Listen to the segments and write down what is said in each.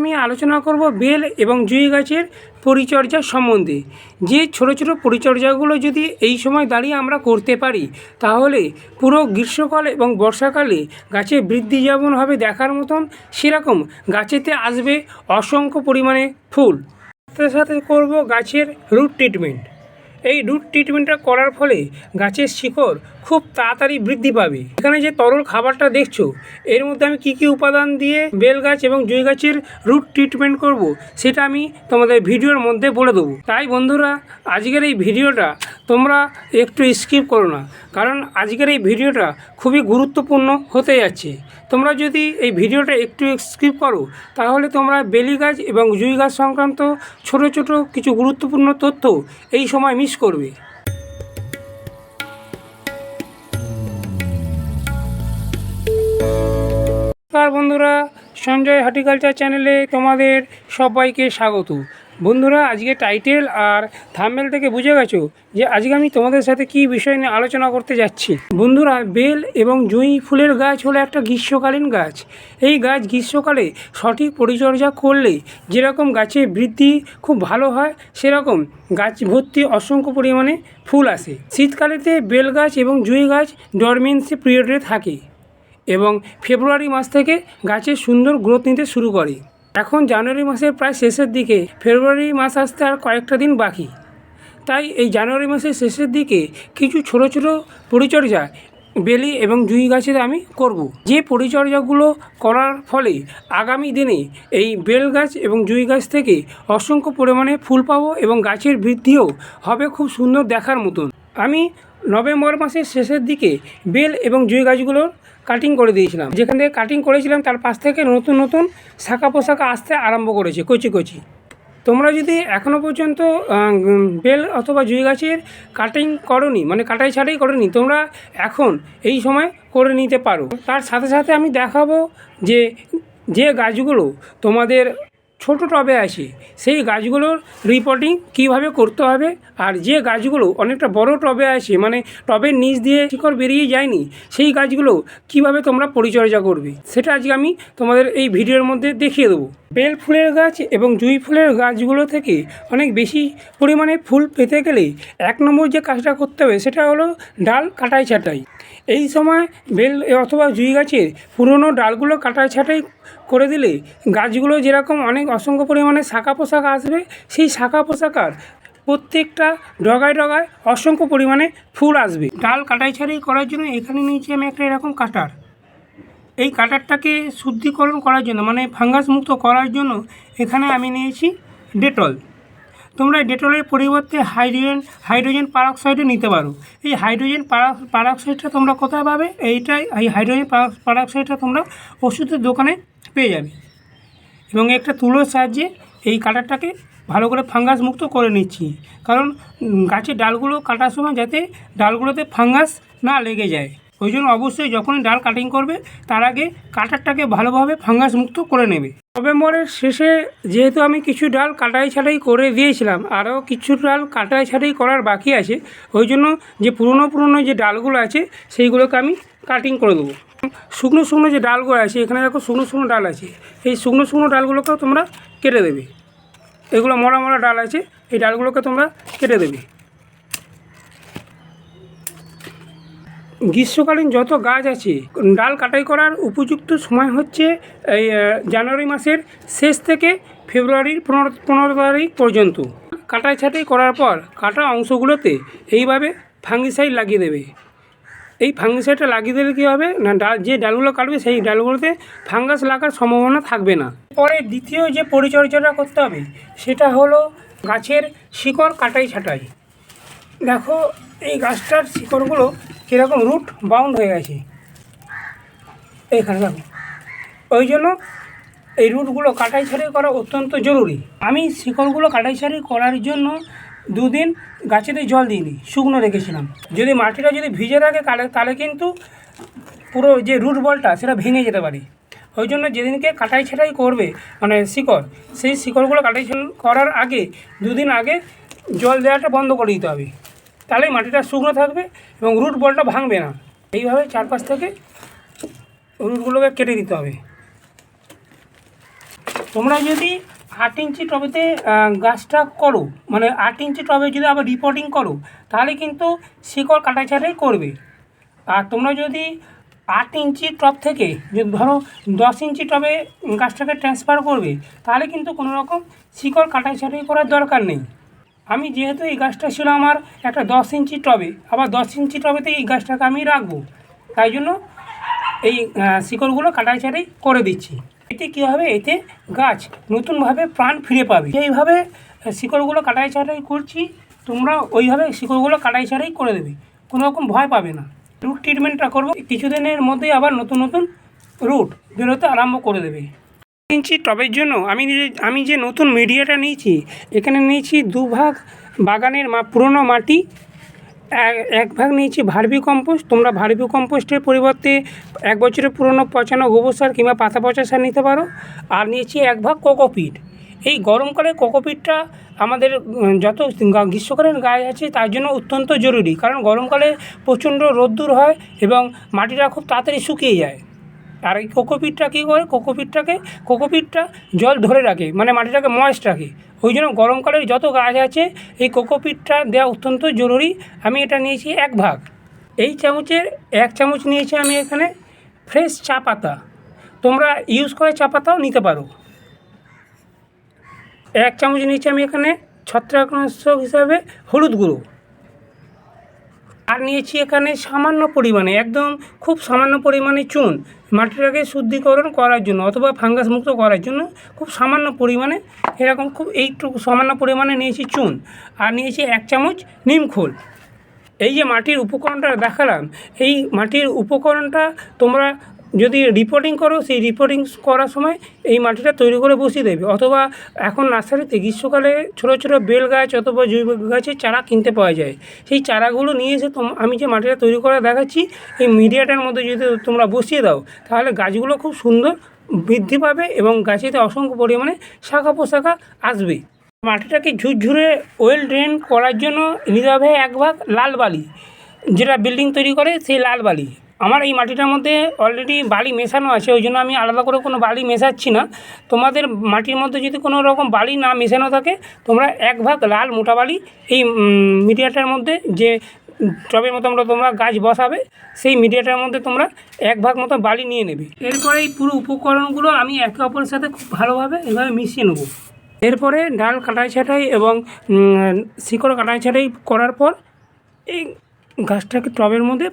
আমি আলোচনা করব বেল এবং জুঁই গাছের পরিচর্যা সম্বন্ধে। যে ছোট ছোট পরিচর্যাগুলো যদি এই সময় দাঁড়িয়ে আমরা করতে পারি, তাহলে পুরো গ্রীষ্মকাল এবং বর্ষাকালে গাছের বৃদ্ধি যেমন হবে দেখার মতন, সেরকম গাছেতে আসবে অসংখ্য পরিমাণে ফুল। সাথে সাথে করব গাছের রুট ট্রিটমেন্ট। এই রুট ট্রিটমেন্টটা করার ফলে গাছের শিকড় খুব তাড়াতাড়ি বৃদ্ধি পাবে। এখানে যে তরল খাবারটা দেখছো, এর মধ্যে আমি কী উপাদান দিয়ে বেল গাছ এবং জুঁই গাছের রুট ট্রিটমেন্ট করব, সেটা আমি তোমাদের ভিডিওর মধ্যে বলে দেবো। তাই বন্ধুরা, আজকের এই ভিডিওটা তোমরা একটু স্কিপ করো না, কারণ আজকের এই ভিডিওটা খুবই গুরুত্বপূর্ণ হতে যাচ্ছে। তোমরা যদি এই ভিডিওটা একটু স্কিপ করো, তাহলে তোমরা বেলি গাছ এবং জুঁই গাছ সংক্রান্ত ছোট ছোট কিছু গুরুত্বপূর্ণ তথ্য এই সময় মিস করবে। নমস্কার বন্ধুরা, সঞ্জয় হর্টিকালচার চ্যানেলে তোমাদের সবাইকে স্বাগত। বন্ধুরা, আজকে টাইটেল আর থাম্বনেল থেকে বুঝে গেছো যে আজকে আমি তোমাদের সাথে কী বিষয় নিয়ে আলোচনা করতে যাচ্ছি। বন্ধুরা, বেল এবং জুঁই ফুলের গাছ হলো একটা গ্রীষ্মকালীন গাছ। এই গাছ গ্রীষ্মকালে সঠিক পরিচর্যা করলে যেরকম গাছের বৃদ্ধি খুব ভালো হয়, সেরকম গাছ ভর্তি অসংখ্য পরিমাণে ফুল আসে। শীতকালেতে বেল গাছ এবং জুঁই গাছ ডরমেন্সি পিরিয়ডে থাকে এবং ফেব্রুয়ারি মাস থেকে গাছের সুন্দর গ্রোথ নিতে শুরু করে। এখন জানুয়ারি মাসের প্রায় শেষের দিকে, ফেব্রুয়ারি মাস আসতে আর কয়েকটা দিন বাকি। তাই এই জানুয়ারি মাসের শেষের দিকে কিছু ছোট ছোট পরিচর্যা বেলি এবং জুঁই গাছের আমি করব। যে পরিচর্যাগুলো করার ফলে আগামী দিনে এই বেল গাছ এবং জুঁই গাছ থেকে অসংখ্য পরিমাণে ফুল পাবো এবং গাছের বৃদ্ধিও হবে খুব সুন্দর দেখার মতন। আমি নভেম্বর মাসের শেষের দিকে বেল এবং জুঁই গাছগুলোর কাটিং করে দিয়েছিলাম। যেখান থেকে কাটিং করেছিলাম তার পাশ থেকে নতুন নতুন শাখা পোশাকা আসতে আরম্ভ করেছে, কচি কচি। তোমরা যদি এখনও পর্যন্ত বেল অথবা জুঁই গাছের কাটিং করোনি, মানে কাটাই ছাটাই করোনি, তোমরা এখন এই সময় করে নিতে পারো। তার সাথে সাথে আমি দেখাবো যে যে গাছগুলো তোমাদের ছোট টবে আছে, সেই গাছগুলোর রিপোর্টিং কিভাবে করতে হবে। আর যে গাছগুলো অনেকটা বড় টবে আছে, মানে টবের নিচ দিয়ে শিকড় বেরিয়ে যায়নি, সেই গাছগুলো কিভাবে তোমরা পরিচর্যা করবে, সেটা আজকে আমি তোমাদের এই ভিডিওর মধ্যে দেখিয়ে দেবো। বেল ফুলের গাছ এবং জুঁই ফুলের গাছগুলো থেকে অনেক বেশি পরিমাণে ফুল পেতে গেলে 1 নম্বর যে কাজটা করতে হবে সেটা হলো ডাল কাটাই ছাঁটাই। এই সময় বেল অথবা জুঁই গাছের পুরনো ডালগুলো কাটাই ছাঁটাই করে দিলে গাছগুলো যেরকম অনেক অসংখ্য পরিমাণে শাখা পোশাকা আসবে, সেই শাখা পোশাকার প্রত্যেকটা ডগায় ডগায় অসংখ্য পরিমাণে ফুল আসবে। ডাল কাটাই ছাঁটাই করার জন্য এখানে নিয়েছি আমি একটা এরকম কাটার। এই কাটারটাকে শুদ্ধিকরণ করার জন্য, মানে ফাঙ্গাস মুক্ত করার জন্য এখানে আমি নিয়েছি ডেটল। তোমরা ডেটলের পরিবর্তে হাইড্রোজেন পারঅক্সাইডও নিতে পারো। এই হাইড্রোজেন পারঅক্সাইডটা তোমরা কোথায় পাবে? এই হাইড্রোজেন পারঅক্সাইডটা তোমরা ওষুধের দোকানে পেয়ে যাবে। এবং একটা তুলোর সাহায্যে এই কাটারটাকে ভালো করে ফাঙ্গাস মুক্ত করে নিচ্ছি, কারণ গাছের ডালগুলো কাটার সময় যাতে ডালগুলোতে ফাঙ্গাস না লেগে যায়। ওই জন্য অবশ্যই যখনই ডাল কাটিং করবে তার আগে কাটারটাকে ভালোভাবে ফাঙ্গাস মুক্ত করে নেবে। নভেম্বরের শেষে যেহেতু আমি কিছু ডাল কাটাই ছাটাই করে দিয়েছিলাম, আরও কিছু ডাল কাটাই ছাটাই করার বাকি আছে, ওই জন্য যে পুরনো যে ডালগুলো আছে সেইগুলোকে আমি কাটিং করে দেবো। শুকনো যে ডালগুলো আছে, এখানে দেখো শুকনো ডাল আছে, এই শুকনো ডালগুলোকেও তোমরা কেটে দেবে। এগুলো মরা ডাল আছে, এই ডালগুলোকে তোমরা কেটে দেবে। গ্রীষ্মকালীন যত গাছ আছে, ডাল কাটাই করার উপযুক্ত সময় হচ্ছে এই জানুয়ারি মাসের শেষ থেকে ফেব্রুয়ারির 15 তারিখ পর্যন্ত। কাটাই ছাটাই করার পর কাটা অংশগুলোতে এইভাবে ফাঙ্গিসাইড লাগিয়ে দেবে। এই ফাঙ্গিসাইডটা লাগিয়ে দিলে কী হবে না, যে ডালগুলো কাটবে সেই ডালগুলোতে ফাঙ্গাস লাগার সম্ভাবনা থাকবে না। পরে দ্বিতীয় যে পরিচর্যাটা করতে হবে সেটা হলো গাছের শিকড় কাটাই ছাটাই। দেখো এই গাছটার শিকড়গুলো কীরকম রুট বাউন্ড হয়ে গেছে এইখানে, দেখো। ওই জন্য এই রুটগুলো কাটাই ছাটাই করা অত্যন্ত জরুরি। আমি শিকড়গুলো কাটাই ছাটাই করার জন্য 2 দিন গাছেতে জল দিইনি, শুকনো রেখেছিলাম। যদি মাটিটা যদি ভিজে থাকে তাহলে কিন্তু পুরো যে রুট বলটা সেটা ভেঙে যেতে পারে। ওই জন্য যেদিনকে কাটাই ছাটাই করবে, মানে শিকড়, সেই শিকড়গুলো কাটাই করার আগে 2 দিন আগে জল দেওয়াটা বন্ধ করে দিতে হবে। তাহলে মাটিটা শুকনো থাকবে এবং রুট বলটা ভাঙবে না। এইভাবে চারপাশ থেকে রুটগুলোকে কেটে দিতে হবে। তোমরা যদি 8 ইঞ্চি টবেতে গাছটা করো, মানে 8 ইঞ্চি টবে যদি আবার রিপোর্টিং করো, তাহলে কিন্তু শিকড় কাটাই ছাঁটাই করবে। আর তোমরা যদি 8 ইঞ্চি টব থেকে যদি ধরো 10 ইঞ্চি টবে গাছটাকে ট্রান্সফার করবে, তাহলে কিন্তু কোনো রকম শিকড় কাটাই ছাঁটাই করার দরকার নেই। আমি যেহেতু এই গাছটা ছিল আমার একটা 10 ইঞ্চি টবে, আবার 10 ইঞ্চি টবেতে এই গাছটাকে আমি রাখবো, তাই জন্য এই শিকড়গুলো কাটাই ছাঁটাই করে দিচ্ছি। এতে কী হবে, এতে গাছ নতুনভাবে প্রাণ ফিরে পাবে। এইভাবে শিকড়গুলো কাটাই ছাঁটাই করছি, তোমরা ওইভাবে শিকড়গুলো কাটাই ছাঁটাই করে দেবে, কোনো রকম ভয় পাবে না। রুট ট্রিটমেন্টটা করবো, কিছুদিনের মধ্যেই আবার নতুন নতুন রুট বেরোতে আরম্ভ করে দেবে। ইঞ্চি টবের জন্য আমি যে নতুন মিডিয়াটা নিয়েছি, এখানে নিয়েছি 2 ভাগ বাগানের পুরনো মাটি, 1 ভাগ নিয়েছি ভার্মি কম্পোস্ট। তোমরা ভার্মি কম্পোস্টের পরিবর্তে 1 বছরের পুরনো পচানো গোবর সার কিংবা পাতা পচা সার নিতে পারো। আর নিয়েছি 1 ভাগ কোকোপিট। এই গরমকালে কোকোপিটটা আমাদের যত গ্রীষ্মকালীন গাছ আছে তার জন্য অত্যন্ত জরুরি, কারণ গরমকালে প্রচণ্ড রোদ্দুর হয় এবং মাটিটা খুব তাড়াতাড়ি শুকিয়ে যায়। আর এই কোকোপিটটা কী করে, কোকোপিটটা জল ধরে রাখে, মানে মাটিটাকে ময়েস্ট রাখে। ওই জন্য গরমকালে যত গাছ আছে এই কোকোপিটটা দেওয়া অত্যন্ত জরুরি। আমি এটা নিয়েছি 1 ভাগ। এই চামচের 1 চামচ নিয়েছি আমি এখানে ফ্রেশ চা পাতা, তোমরা ইউজ করে চা পাতাও নিতে পারো। 1 চামচ নিয়েছি আমি এখানে ছত্রাকনাশক হিসাবে হলুদ গুঁড়ো। আর নিয়েছি এখানে সামান্য পরিমাণে, একদম খুব সামান্য পরিমাণে চুন, মাটিটাকে শুদ্ধিকরণ করার জন্য অথবা ফাঙ্গাস মুক্ত করার জন্য খুব সামান্য পরিমাণে, এরকম খুব এইটুকু সামান্য পরিমাণে নিয়েছি চুন। আর নিয়েছি 1 চামচ নিমখোল। এই যে মাটির উপকরণটা দেখালাম, এই মাটির উপকরণটা তোমরা যদি রিপোর্টিং করো, সেই রিপোর্টিং করার সময় এই মাটিটা তৈরি করে বসিয়ে দেবে। অথবা এখন নার্সারিতে গ্রীষ্মকালে ছোটো ছোটো বেল গাছ অথবা জৈব গাছের চারা কিনতে পাওয়া যায়, সেই চারাগুলো নিয়ে এসে আমি যে মাটিটা তৈরি করে দেখাচ্ছি, এই মিডিয়াটার মধ্যে যদি তোমরা বসিয়ে দাও, তাহলে গাছগুলো খুব সুন্দর বৃদ্ধি পাবে এবং গাছেতে অসংখ্য পরিমাণে শাখা পোশাখা আসবে। মাটিটাকে ঝুরঝুরে ওয়েল ড্রেন করার জন্য নিতে হবে 1 ভাগ লাল বালি, যেটা বিল্ডিং তৈরি করে সেই লাল বালি। আমার এই মাটিটার মধ্যে অলরেডি বালি মেশানো আছে, ওই জন্য আমি আলাদা করে কোনো বালি মেশাচ্ছি না। তোমাদের মাটির মধ্যে যদি কোনো রকম বালি না মেশানো থাকে, তোমরা 1 ভাগ লাল মোটা বালি এই মিডিয়াটার মধ্যে, যে টবের মতো তোমরা গাছ বসাবে সেই মিডিয়াটার মধ্যে তোমরা 1 ভাগ মতো বালি নিয়ে নেবে। এরপরে এই পুরো উপকরণগুলো আমি একে অপরের সাথে খুব ভালোভাবে এভাবে মিশিয়ে নেব। এরপরে ডাল কাটাই ছাঁটাই এবং শিকড় কাটাই ছাঁটাই করার পর এই গাছটাকে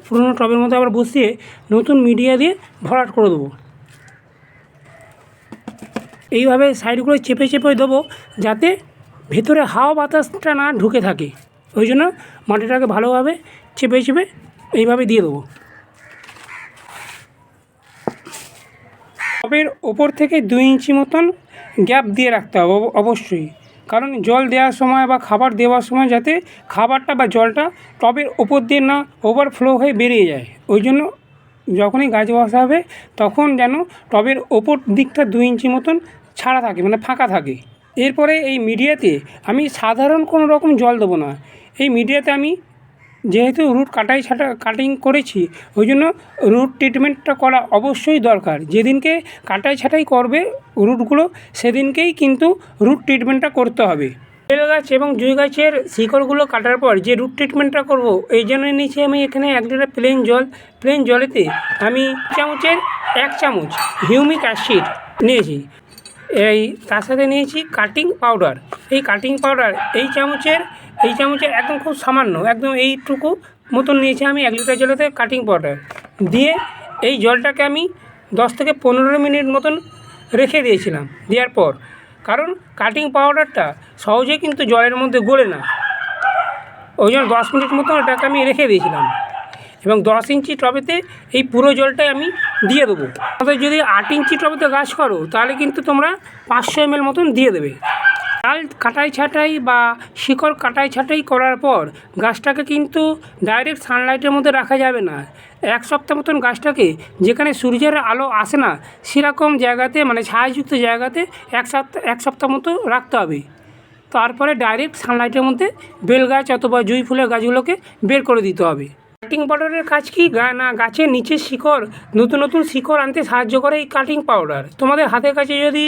পুরনো টবের মধ্যে আবার বসিয়ে নতুন মিডিয়া দিয়ে ভরাট করে দেবো। এইভাবে সাইডগুলো চেপে চেপে দেবো, যাতে ভেতরে হাওয়া বাতাসটা না ঢুকে থাকে। ওই জন্য মাটিটাকে ভালোভাবে চেপে চেপে এইভাবে দিয়ে দেবো। টবের ওপর থেকে 2 ইঞ্চি মতন গ্যাপ দিয়ে রাখতে হবে অবশ্যই, কারণ জল দেওয়ার সময় বা খাবার দেওয়ার সময় যাতে খাবারটা বা জলটা টবের ওপর দিয়ে না ওভারফ্লো হয়ে বেরিয়ে যায়। ওই জন্য যখনই গাছ বসাবে তখন যেন টবের ওপর দিকটা 2 ইঞ্চি মতন ছাড়া থাকে, মানে ফাঁকা থাকে। এরপরে এই মিডিয়াতে আমি সাধারণ কোনো রকম জল দেবো না। এই মিডিয়াতে আমি যেহেতু রুট কাটিং করেছি, ওই জন্য রুট ট্রিটমেন্টটা করা অবশ্যই দরকার। যেদিনকে কাটাই ছাঁটাই করবে রুটগুলো, সেদিনকেই কিন্তু রুট ট্রিটমেন্টটা করতে হবে। বেল গাছ এবং জুঁই গাছের শিকড়গুলো কাটার পর যে রুট ট্রিটমেন্টটা করব, এই জন্য নিয়েছি আমি এখানে 1 লিটার প্লেন জলেতে আমি চামচের 1 চামচ হিউমিক অ্যাসিড নিয়েছি। তার সাথে নিয়েছি কাটিং পাউডার। এই কাটিং পাউডার এই চামচের একদম খুব সামান্য, একদম এইটুকু মতন নিয়েছি আমি 1 লিটার জলেতে কাটিং পাউডার দিয়ে। এই জলটাকে আমি 10 থেকে 15 মিনিট মতন রেখে দিয়েছিলাম। দেওয়ার পর, কারণ কাটিং পাউডারটা সহজেই কিন্তু জলের মধ্যে গলে না, ওই জন্য 10 মিনিট মতন এটাকে আমি রেখে দিয়েছিলাম। এবং 10 ইঞ্চি টবেতে এই পুরো জলটাই আমি দিয়ে দেবো। আমাদের যদি 8 ইঞ্চি টবেতে গাছ করো, তাহলে কিন্তু তোমরা 500 ml মতন দিয়ে দেবে। ডাল কাটাই ছাঁটাই বা শিকড় কাটাই ছাঁটাই করার পর গাছটাকে কিন্তু ডাইরেক্ট সানলাইটের মধ্যে রাখা যাবে না। 1 সপ্তাহ মতন গাছটাকে, যেখানে সূর্যের আলো আসে না সেরকম জায়গাতে, মানে ছায়াযুক্ত জায়গাতে 1 সপ্তাহ মতো রাখতে হবে। তারপরে ডাইরেক্ট সানলাইটের মধ্যে বেল গাছ অথবা জুঁই ফুলের গাছগুলোকে বের করে দিতে হবে। কাটিং পাউডারের কাজ কি না গাছের নিচের শিকড় নতুন নতুন শিকড় আনতে সাহায্য করে এই কাটিং পাউডার। তোমাদের হাতের কাছে যদি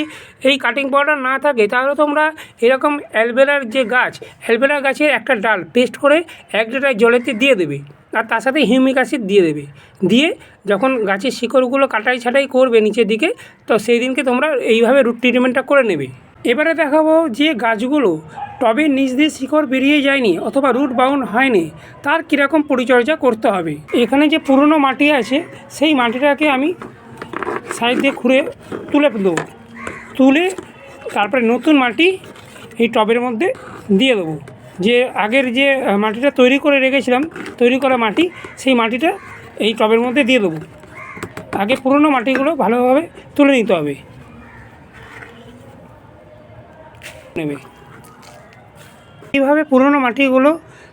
এই কাটিং পাউডার না থাকে তাহলে তোমরা এরকম অ্যালোভেরার যে গাছ, অ্যালোভেরা গাছের একটা ডাল পেস্ট করে 1 লিটার জলেতে দিয়ে দেবে, আর তার সাথে হিউমিক অ্যাসিড দিয়ে দেবে। দিয়ে যখন গাছের শিকড়গুলো কাটাই ছাঁটাই করবে নিচের দিকে, তো সেই দিনকে তোমরা এইভাবে রুট ট্রিটমেন্টটা করে নেবে। এবারে দেখাবো যে গাছগুলো টবের নিচ দিয়ে শিকড় বেরিয়ে যায়নি অথবা রুট বাউন্ড হয়নি, তার কীরকম পরিচর্যা করতে হবে। এখানে যে পুরনো মাটি আছে সেই মাটিটাকে আমি সাইড দিয়ে খুঁড়ে তুলে দেবো, তুলে তারপরে নতুন মাটি এই টবের মধ্যে দিয়ে দেবো। যে আগের যে মাটিটা তৈরি করে রেখেছিলাম, তৈরি করা মাটি, সেই মাটিটা এই টবের মধ্যে দিয়ে দেবো। আগে পুরনো মাটিগুলো ভালোভাবে তুলে নিতে হবে। নেবে এইভাবে পুরনো মাটিগুলো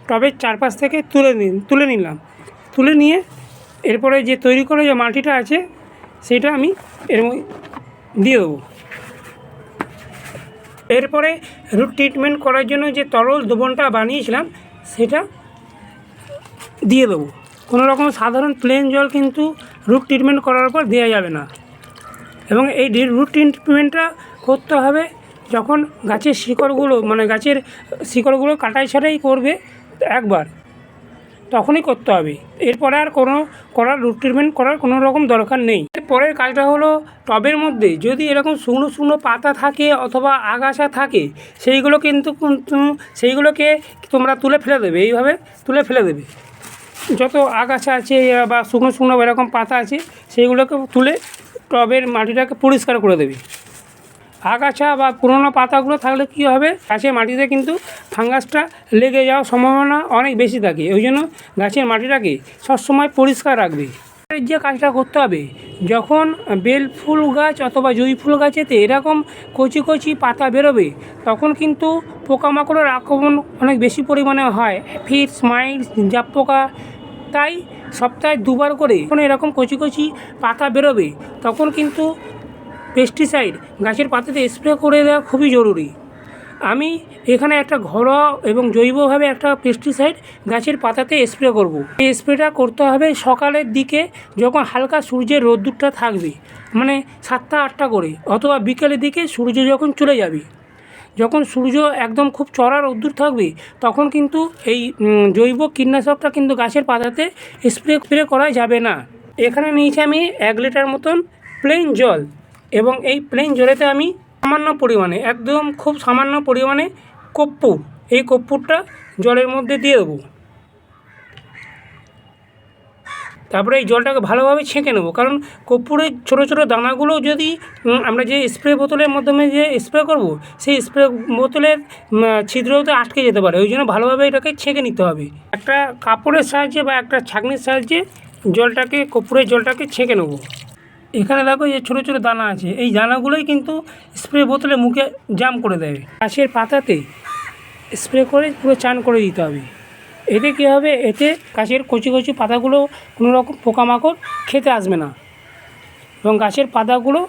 টবের চারপাশ থেকে তুলে নিলাম। তুলে নিয়ে এরপরে যে তৈরি করে যে মাটিটা আছে সেটা আমি এর মধ্যে দিয়ে দেবো। এরপরে রুট ট্রিটমেন্ট করার জন্য যে তরল দ্রবণটা বানিয়েছিলাম সেটা দিয়ে দেবো। কোনো রকম সাধারণ প্লেন জল কিন্তু রুট ট্রিটমেন্ট করার পর দেওয়া যাবে না, এবং এই রুট ট্রিটমেন্টটা করতে হবে যখন গাছের শিকড়গুলো কাটাই ছাটাই করবে একবার, তখনই করতে হবে। এরপরে আর রুট ট্রিটমেন্ট করার কোনো রকম দরকার নেই। পরের কাজটা হলো টবের মধ্যে যদি এরকম শুকনো শুকনো পাতা থাকে অথবা আগাছা থাকে সেইগুলোকে তোমরা তুলে ফেলে দেবে। এইভাবে তুলে ফেলে দেবে। যত আগাছা আছে বা শুকনো শুকনো এরকম পাতা আছে সেইগুলোকে তুলে টবের মাটিটাকে পরিষ্কার করে দেবে। আগাছা বা পুরোনো পাতাগুলো থাকলে কী হবে, গাছের মাটিতে কিন্তু ফাঙ্গাসটা লেগে যাওয়ার সম্ভাবনা অনেক বেশি থাকে। ওই জন্য গাছের মাটিটাকে সবসময় পরিষ্কার রাখবে। যে কাজটা করতে হবে, যখন বেল ফুল গাছ অথবা জুঁই ফুল গাছেতে এরকম কচি কচি পাতা বেরোবে, তখন কিন্তু পোকামাকড়ের আক্রমণ অনেক বেশি পরিমাণে হয়, ফিটস, মাইটস, জাপ পোকা। তাই সপ্তাহে 2 বার করে যখন এরকম কচি কচি পাতা বেরোবে তখন কিন্তু পেস্টিসাইড গাছের পাতাতে স্প্রে করে দেওয়া খুবই জরুরি। আমি এখানে একটা ঘরোয়া এবং জৈবভাবে একটা পেস্টিসাইড গাছের পাতাতে স্প্রে করব। এই স্প্রেটা করতে হবে সকালের দিকে যখন হালকা সূর্যের রোদ্দুরটা থাকবে, মানে 7টা 8টা করে, অথবা বিকেলের দিকে সূর্য যখন চলে যাবে। যখন সূর্য একদম খুব চড়া রোদ্দুর থাকবে তখন কিন্তু এই জৈব কীটনাশকটা কিন্তু গাছের পাতাতে স্প্রে করা যাবে না। এখানে নিয়েছি আমি 1 লিটার মতন প্লেন জল, এবং এই প্লেন জলেতে আমি একদম খুব সামান্য পরিমাণে কর্পূর, এই কর্পূরটা জলের মধ্যে দিয়ে দেবো। তারপরে এই জলটাকে ভালোভাবে ছেঁকে নেব, কারণ কর্পূরের ছোটো ছোটো দানাগুলো যদি আমরা যে স্প্রে বোতলের মাধ্যমে যে স্প্রে করব সেই স্প্রে বোতলের ছিদ্রতে আটকে যেতে পারে। ওই জন্য ভালোভাবে এটাকে ছেঁকে নিতে হবে। একটা কাপড়ের সাহায্যে বা একটা ছাঁকনির সাহায্যে কর্পূরের জলটাকে ছেঁকে নেব। এখানে দেখো যে ছোটো ছোটো দানা আছে, এই দানাগুলোই কিন্তু স্প্রে বোতলে মুখে জাম করে দেবে। গাছের পাতাতে স্প্রে করে পুরো চান করে দিতে হবে। এতে কী হবে, এতে গাছের কচি কচি পাতাগুলো কোনো রকম পোকামাকড় খেতে আসবে না, এবং গাছের পাতাগুলো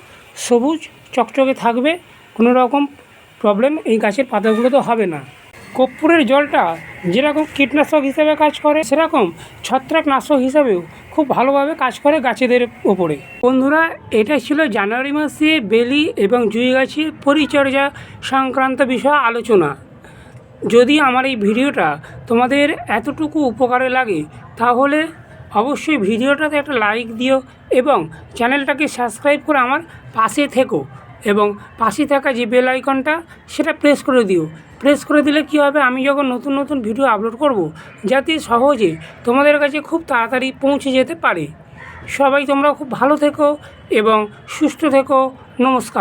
সবুজ চকচকে থাকবে। কোনো রকম প্রবলেম এই গাছের পাতাগুলোতে হবে না। কর্পূরের জলটা যেরকম কীটনাশক হিসেবে কাজ করে, সেরকম ছত্রাকনাশক হিসাবেও খুব ভালোভাবে কাজ করে গাছেদের ওপরে। বন্ধুরা, এটা ছিল জানুয়ারি মাসে বেলি এবং জুঁই গাছের পরিচর্যা সংক্রান্ত বিষয়ে আলোচনা। যদি আমার এই ভিডিওটা তোমাদের এতটুকু উপকারে লাগে তাহলে অবশ্যই ভিডিওটাতে একটা লাইক দিও এবং চ্যানেলটাকে সাবস্ক্রাইব করে আমার পাশে থেকো, এবং পাশে থাকা যে বেল আইকনটা সেটা প্রেস করে দিও। প্রেস করে দিলে কী হবে, আমি যখন নতুন নতুন ভিডিও আপলোড করব যাতে সহজে তোমাদের কাছে খুব তাড়াতাড়ি পৌঁছে যেতে পারে। সবাই তোমরা খুব ভালো থেকো এবং সুস্থ থেকো। নমস্কার।